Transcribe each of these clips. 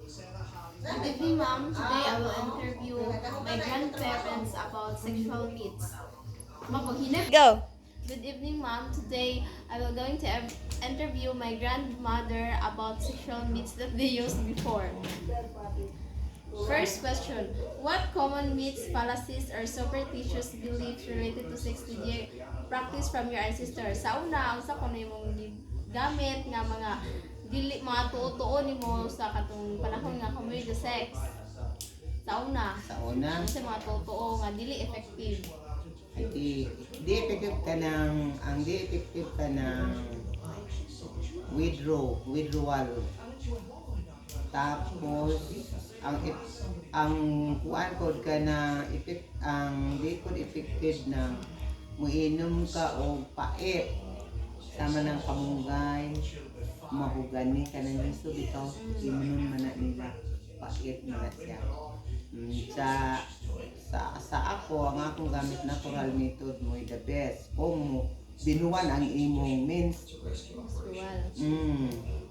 Good evening, ma'am. Today I will interview my grandparents about sexual myths. Go. Good evening, ma'am. Today I will going to interview my grandmother about sexual myths that they used before. First question: what common myths, fallacies, or superstitious beliefs related to sex did you practice from your ancestors? Sa una, ang sa kuno imong gamit nga mga dili mga tuo-tuo nimo sa katong panahon nga kamoy the sex. Sa una, kasi mga tuo-tuo nga dili effective. Di effective ka ng withdrawal. Tapos ang kuan kod ka na ang di kod effective na muinom ka og pait sama ng kamunggay mahugani ka na niso bitaw inom man na nila pait na siya. Sa ako, ang akong gamit natural method mo the best. Kung binuwan ang imong means.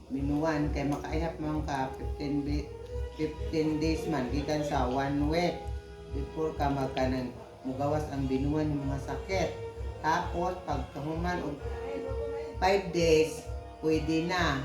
Binuwan kay makaihap man ka 15 days man gikan sa 1 week before ka magkanang mugawas ang binuwan ng mga sakit. Tapos pagkahuman og 5 days pwede na.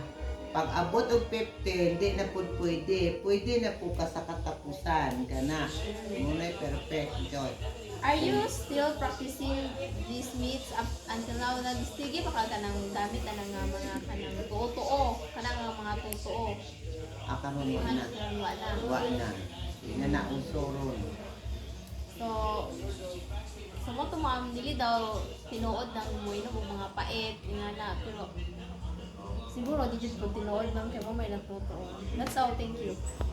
Pag abot og 15, di na po pwede na po ka sa katapusan kana. Muna'y perfect joy. Are you still practicing these myths up until now? Nagstige pa ka ng damit na nga mga kanang tuo-tuo, kanang mga tuo-tuo. Akaron na. Wa na. Di na nausoron. So mo to ma'am, dili daw tinuod ng muinom og mga pait nga na pero siguro di jud ko tinuod bang kay mo may natutuo. That's all, thank you.